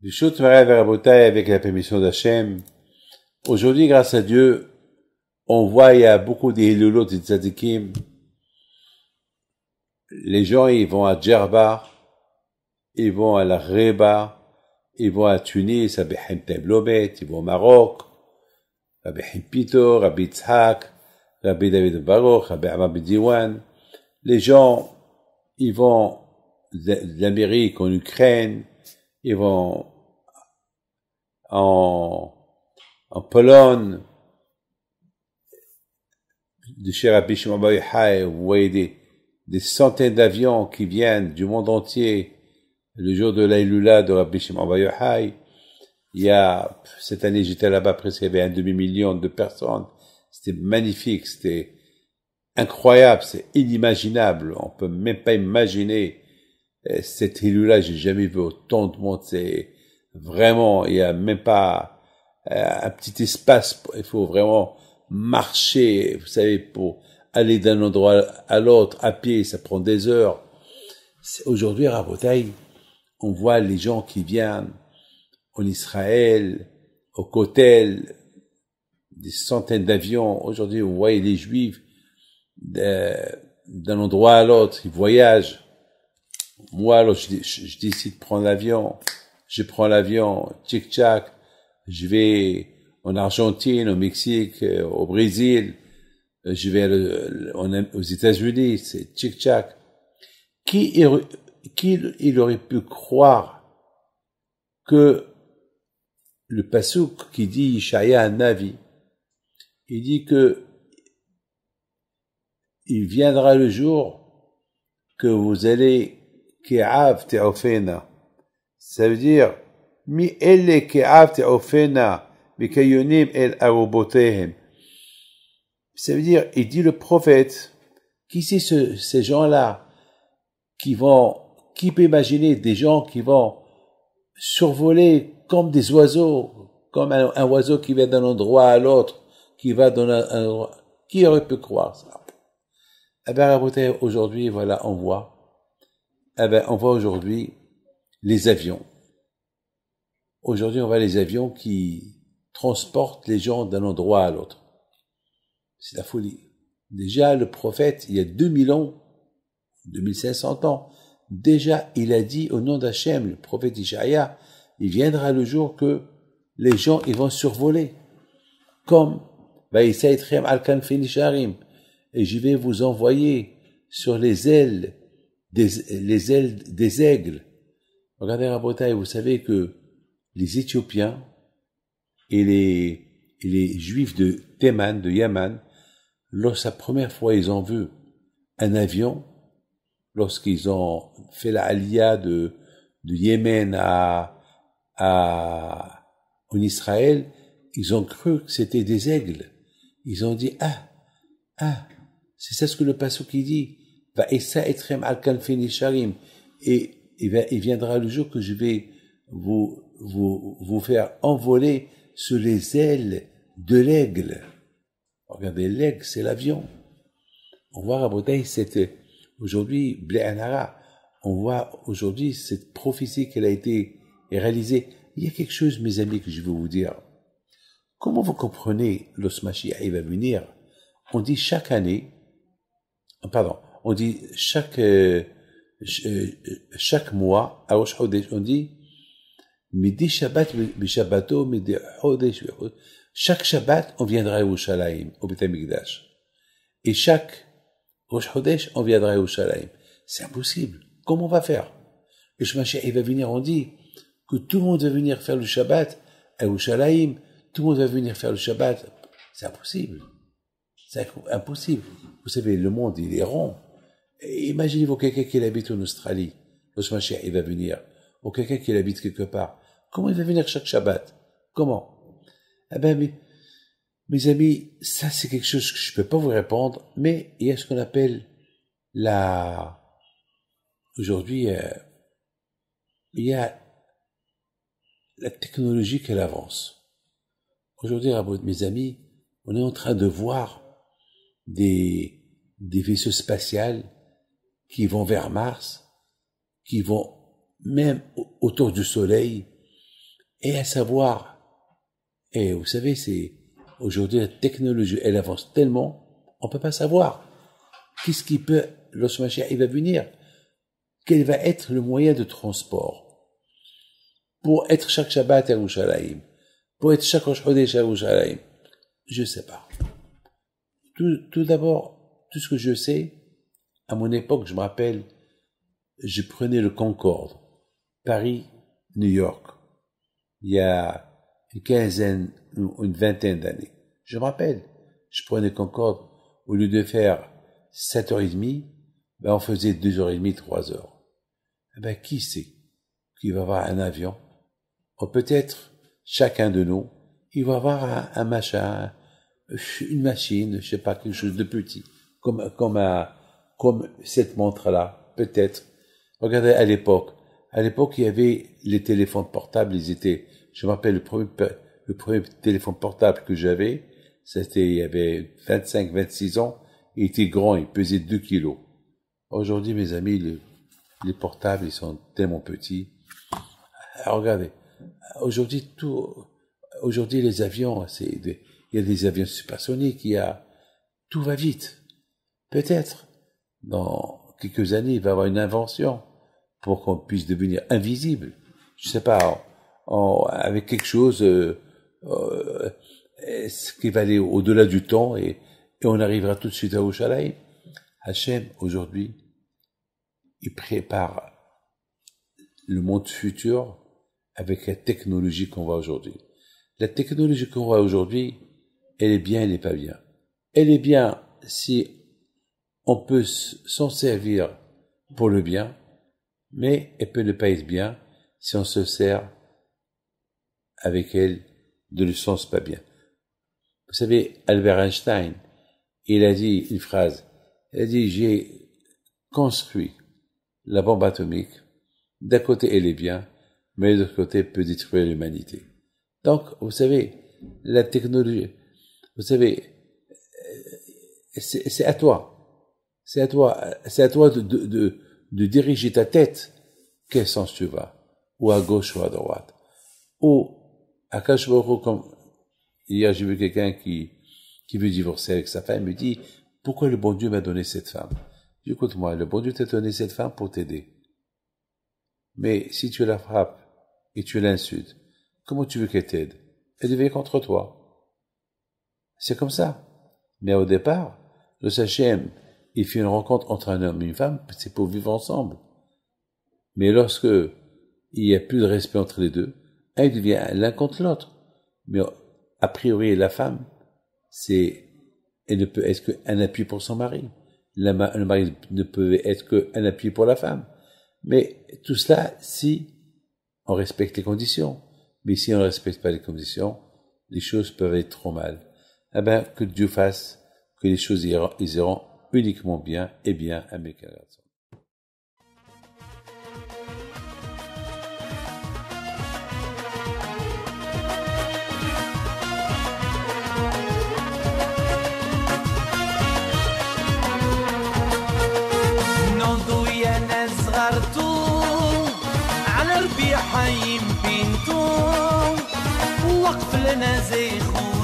Bishut Marev Rabotai, avec la permission d'Hachem. Aujourd'hui, grâce à Dieu, on voit, il y a beaucoup d'Hilulot et de Tzadikim. Les gens, ils vont à Djerba, ils vont à la Reba, ils vont à Tunis, à Behem Teblomet, ils vont au Maroc, à Behem Pito, Rabbi Yitzhak, Rabbi David Baruch, Rabbi Amar Diwan. Les gens, ils vont d'Amérique en Ukraine, ils vont en Pologne, de chez Rabbi Shimon Bar Yochai, vous voyez des centaines d'avions qui viennent du monde entier le jour de l'Aïloula de Rabbi Shimon Bar Yochai. Il y a, cette année j'étais là-bas, presque il y avait un demi-million de personnes. C'était magnifique, c'était incroyable, c'est inimaginable. On peut même pas imaginer cette Aïloula, j'ai jamais vu autant de monde. C'est vraiment, il y a même pas un petit espace, il faut vraiment marcher, vous savez, pour aller d'un endroit à l'autre à pied, ça prend des heures. Aujourd'hui, à Rabotai, on voit les gens qui viennent en Israël, au Kotel, des centaines d'avions. Aujourd'hui, on voit les Juifs d'un endroit à l'autre, ils voyagent. Moi, alors, je décide de prendre l'avion. Je prends l'avion, tchic-tchac, je vais en Argentine, au Mexique, au Brésil, je vais aux États-Unis, c'est tchic-tchac. Qui il aurait pu croire que le passouk qui dit Yishaya Navi, il dit que il viendra le jour que vous allez Ke'av Te'ofena. Ça veut dire Mi elle Ke'av Te'ofena Mikayunim el Arobotehem. Ça veut dire, il dit le prophète, qui c'est ces gens-là qui peut imaginer des gens qui vont survoler comme des oiseaux, comme un oiseau qui va d'un endroit à l'autre, qui va dans un endroit. Qui aurait pu croire ça? Eh ben, aujourd'hui, voilà, on voit aujourd'hui les avions. Aujourd'hui, on voit les avions qui transportent les gens d'un endroit à l'autre. C'est la folie. Déjà, le prophète, il y a 2000 ans, 2500 ans, déjà, il a dit au nom d'Hachem, le prophète Ishaïa, il viendra le jour que les gens, ils vont survoler. Comme, et je vais vous envoyer sur les ailes des aigles. Regardez, Rabotai, vous savez que les Éthiopiens et les Juifs de Théman, de Yaman, lorsque la première fois ils ont vu un avion, lorsqu'ils ont fait la aliyah de Yémen en Israël, ils ont cru que c'était des aigles. Ils ont dit, c'est ça ce que le passouk qui dit. Va essa etrem al kanfin isharim. Et il viendra le jour que je vais vous faire envoler sur les ailes de l'aigle. Regardez, l'aigle, c'est l'avion. On voit Rabotai, aujourd'hui, Bléanara, on voit aujourd'hui cette prophétie qu'elle a été réalisée. Il y a quelque chose, mes amis, que je veux vous dire. Comment vous comprenez l'Osmachia, il va venir? On dit chaque année, on dit chaque mois, à Rosh Chodesh, on dit, Midi Shabbat, Bishabbato, Midi Chodesh, chaque Shabbat, on viendra à Yerushalayim, au Beth Amikdash. Et chaque Rosh Chodesh, on viendra à Yerushalayim. C'est impossible. Comment on va faire? Le Shemashia, il va venir, on dit que tout le monde va venir faire le Shabbat à Yerushalayim, tout le monde va venir faire le Shabbat. C'est impossible. C'est impossible. Vous savez, le monde, il est rond. Et imaginez-vous quelqu'un qui habite en Australie. Le Shemashia, il va venir. Ou quelqu'un qui habite quelque part. Comment il va venir chaque Shabbat? Comment? Eh ben, mes amis, ça c'est quelque chose que je peux pas vous répondre, mais il y a ce qu'on appelle aujourd'hui, il y a la technologie qu'elle avance. Aujourd'hui, mes amis, on est en train de voir des vaisseaux spatials qui vont vers Mars, qui vont même autour du Soleil, et à savoir, et vous savez, aujourd'hui la technologie, elle avance tellement, on peut pas savoir qu'est-ce qui peut, lorsque Mashiach il va venir, quel va être le moyen de transport pour être chaque Shabbat à Yerushalayim, pour être chaque Rosh Chodesh à Yerushalayim. Je sais pas. Tout d'abord, tout ce que je sais, à mon époque, je me rappelle, je prenais le Concorde, Paris-New York, il y a une quinzaine, une vingtaine d'années. Je me rappelle, je prenais le Concorde, au lieu de faire 7h30, ben on faisait 2h30, 3h. Eh ben, qui sait qui va avoir un avion? Ou peut-être, chacun de nous, il va avoir un machin, une machine, je sais pas, quelque chose de petit, comme cette montre-là, peut-être. Regardez, à l'époque, il y avait les téléphones portables, je me rappelle, le premier téléphone portable que j'avais, il y avait 25, 26 ans, il était grand, il pesait 2 kilos. Aujourd'hui, mes amis, les portables, ils sont tellement petits. Alors, regardez, aujourd'hui, les avions, il y a des avions supersoniques, tout va vite. Peut-être, dans quelques années, il va y avoir une invention pour qu'on puisse devenir invisible. Je sais pas, avec quelque chose, qui va aller au-delà du temps et on arrivera tout de suite à Yerushalayim. Hachem, aujourd'hui, il prépare le monde futur avec la technologie qu'on voit aujourd'hui. La technologie qu'on voit aujourd'hui, elle est bien, elle n'est pas bien. Elle est bien si on peut s'en servir pour le bien, mais elle peut ne pas être bien si on se sert avec elle de le sens pas bien. Vous savez, Albert Einstein, il a dit une phrase. Il a dit, j'ai construit la bombe atomique. D'un côté, elle est bien, mais de l'autre côté, elle peut détruire l'humanité. Donc, vous savez, la technologie, vous savez, c'est à toi. C'est à toi de diriger ta tête. Quel sens tu vas? Ou à gauche ou à droite. Ou, à Akash Baruch Hu, comme hier j'ai vu quelqu'un qui veut divorcer avec sa femme, il me dit, pourquoi le bon Dieu m'a donné cette femme? Je dis, écoute-moi, le bon Dieu t'a donné cette femme pour t'aider. Mais si tu la frappes et tu l'insultes, comment tu veux qu'elle t'aide? Elle devient contre toi. C'est comme ça. Mais au départ, le Sachem, il fait une rencontre entre un homme et une femme, c'est pour vivre ensemble. Mais lorsque il n'y a plus de respect entre les deux, il devient l'un contre l'autre. Mais a priori, la femme, elle ne peut être qu'un appui pour son mari. Le mari ne peut être qu'un appui pour la femme. Mais tout cela, si on respecte les conditions. Mais si on ne respecte pas les conditions, les choses peuvent être trop mal. Eh ben, que Dieu fasse que les choses iront uniquement bien et bien à mes garçons. على ربيع حيم بنتو وقف لنا زي خو